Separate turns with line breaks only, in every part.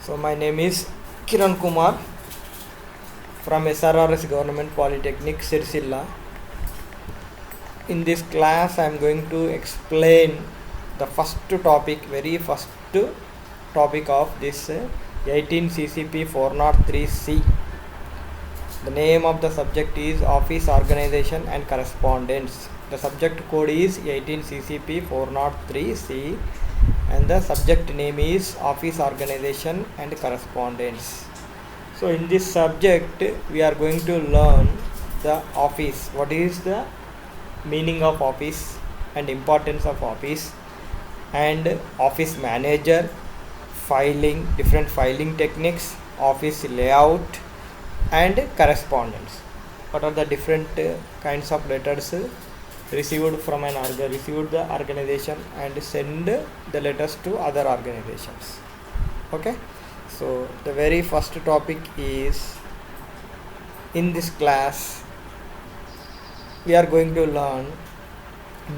So my name is Kiran Kumar from SRRS Government Polytechnic, Sirsilla. In this class I am going to explain the very first topic of this 18 CCP 403C. The name of the subject is Office Organization and Correspondence. The subject code is 18 CCP 403C and the subject name is Office Organization and Correspondence. So in this subject we are going to learn the office. What is the meaning of office and importance of office, and office manager, filing, different filing techniques, office layout and correspondence. What are the different kinds of letters received from the organization and send the letters to other organizations. Okay, so the very first topic is, in this class we are going to learn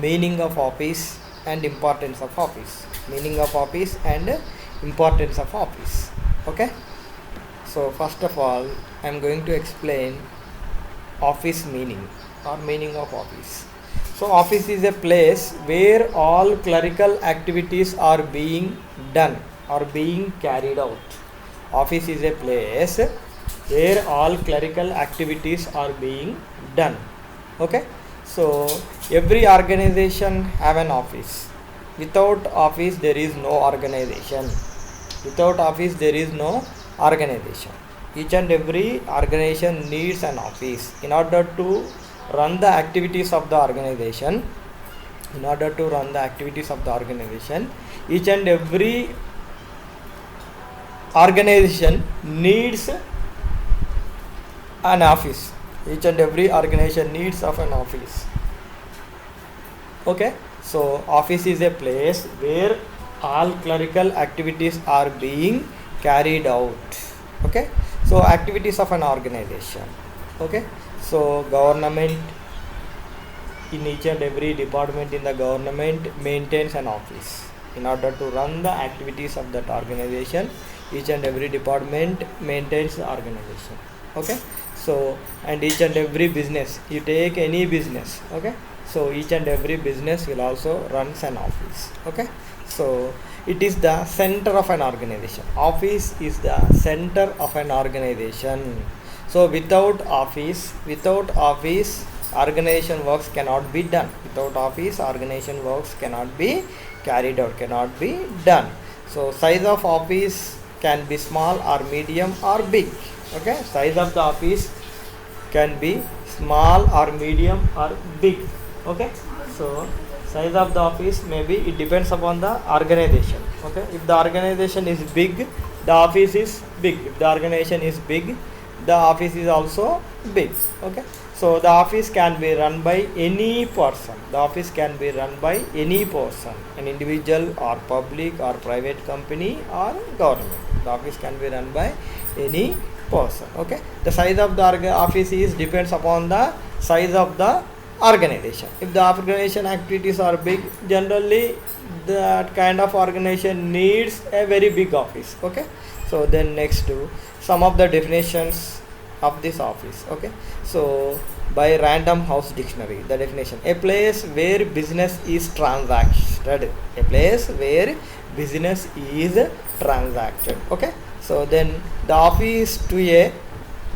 meaning of office and importance of office. Meaning of office and importance of office. Okay, so first of all I am going to explain office meaning or meaning of office. So office is a place where all clerical activities are being done or being carried out. Office is a place where all clerical activities are being done. Okay, so every organization have an office. Without office there is no organization. Without office there is no organization. Each and every organization needs an office in order to run the activities of the organization. Each and every organization needs an office. Each and every organization needs of an office. Okay, so office is a place where all clerical activities are being carried out. Okay, so activities of an organization. Okay, so government, in each and every department in the government maintains an office. In order to run the activities of that organization, each and every department maintains the organization. Okay, so and each and every business, you take any business. Okay, so each and every business will also runs an office. Okay, so it is the center of an organization. Office is the center of an organization. So without office, organization works cannot be done. Without office, organization works cannot be carried out, cannot be done. So size of office can be small or medium or big. Okay, size of the office can be small or medium or big. Okay, so size of the office, maybe it depends upon the organization. Okay, if the organization is big, the office is big. If the organization is big, the office is also big. Okay, so the office can be run by any person. An individual or public or private company or government. The office can be run by any person. Okay, the size of the office is depends upon the size of the organization. If the organization activities are big, generally that kind of organization needs a very big office. Okay, so then next to some of the definitions of this office. Okay, so by Random House Dictionary, the definition: a place where business is transacted. Okay, so then the office to a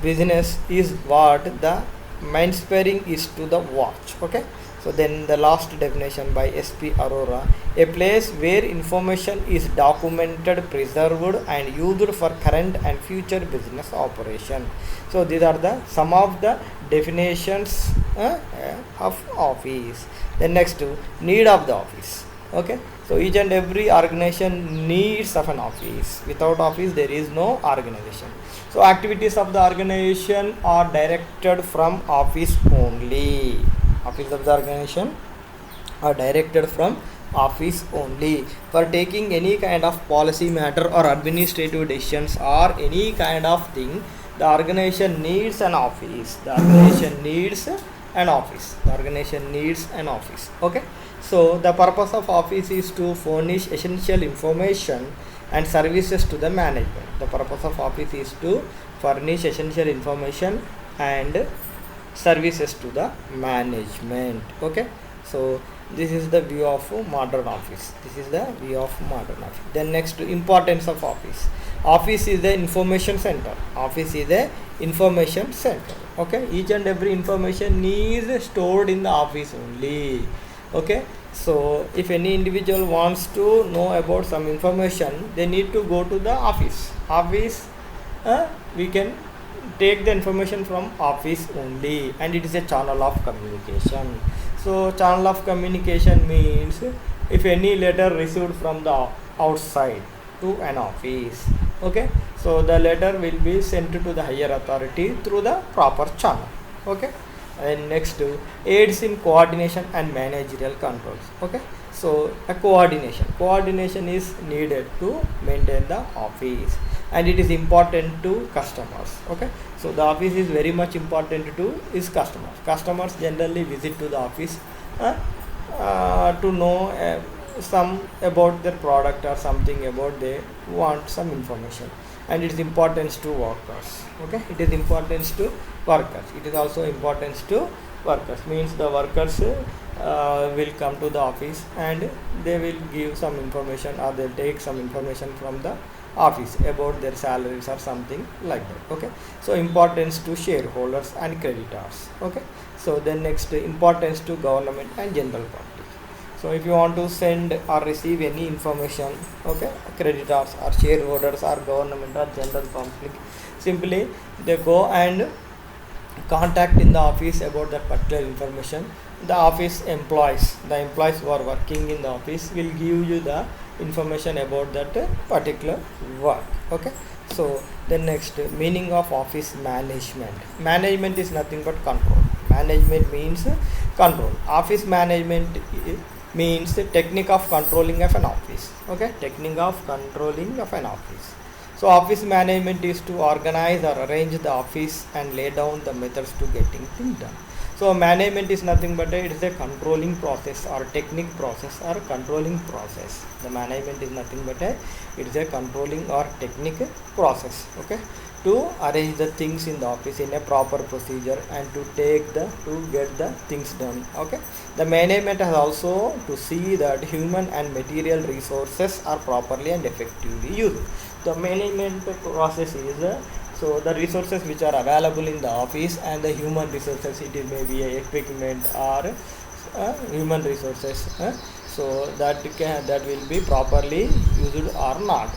business is what the mind-sparing is to the watch. Okay, so then the last definition by SP Arora: a place where information is documented, preserved and used for current and future business operation. So these are the some of the definitions of office. Then next to need of the office. Okay, so each and every organization needs of an office. Without office there is no organization. So activities of the organization are directed from office only. Office of the organization are directed from office only. For taking any kind of policy matter or administrative decisions or any kind of thing, the organization needs an office. Okay, so the purpose of office is to furnish essential information and services to the management. The purpose of office is to furnish essential information and services to the management. Okay, so this is the view of modern office. This is the view of modern office. Then next, importance of office. Office is the information center. Office is the information center. Okay, each and every information is stored in the office only. Okay, so if any individual wants to know about some information, they need to go to the office. We can take the information from office only, and it is a channel of communication. So channel of communication means if any letter received from the outside to an office, okay, so the letter will be sent to the higher authority through the proper channel. Okay, and next, aids in coordination and managerial controls. Okay, so a coordination is needed to maintain the office, and it is important to customers. Okay, so the office is very much important to its customers generally visit to the office to know some about their product or something about they want some information. And it is importance to workers. Okay, it is importance to workers. It is also importance to workers, means the workers will come to the office and they will give some information, or they'll take some information from the office about their salaries or something like that. Okay, so importance to shareholders and creditors. Okay, so then next, importance to government and general public. So if you want to send or receive any information, okay, creditors or shareholders or government or general public, simply they go and contact in the office about that particular information. The office employees, the employees who are working in the office, will give you the information about that particular work. Okay, so then next, meaning of office management is nothing but control. Management means control. Office management means the technique of controlling of an office. Okay, technique of controlling of an office. So office management is to organize or arrange the office and lay down the methods to getting things done. So management is nothing but it is a controlling process or technique process or controlling process. The management is nothing but it is a controlling or technique process. Okay, to arrange the things in the office in a proper procedure and to get the things done. Okay, the management has also to see that human and material resources are properly and effectively used. The management process is so the resources which are available in the office and the human resources, it may be a equipment or human resources, so that will be properly used or not.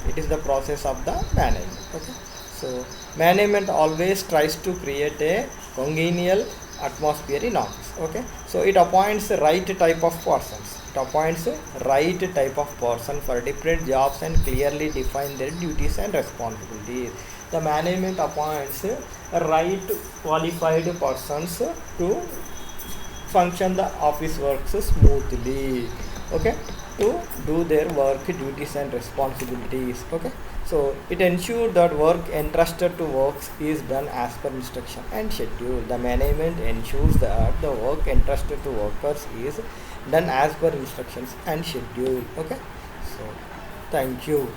It is the process of the management. Okay, so management always tries to create a congenial atmosphere in office. Okay, so it appoints the right type of persons. It appoints right type of person for different jobs and clearly define their duties and responsibilities. The management appoints right qualified persons to function the office works smoothly. Okay, to do their work duties and responsibilities. Okay, so it ensures that work entrusted to works is done as per instruction and schedule. The management ensures that the work entrusted to workers is done as per instructions and schedule. Okay, so thank you.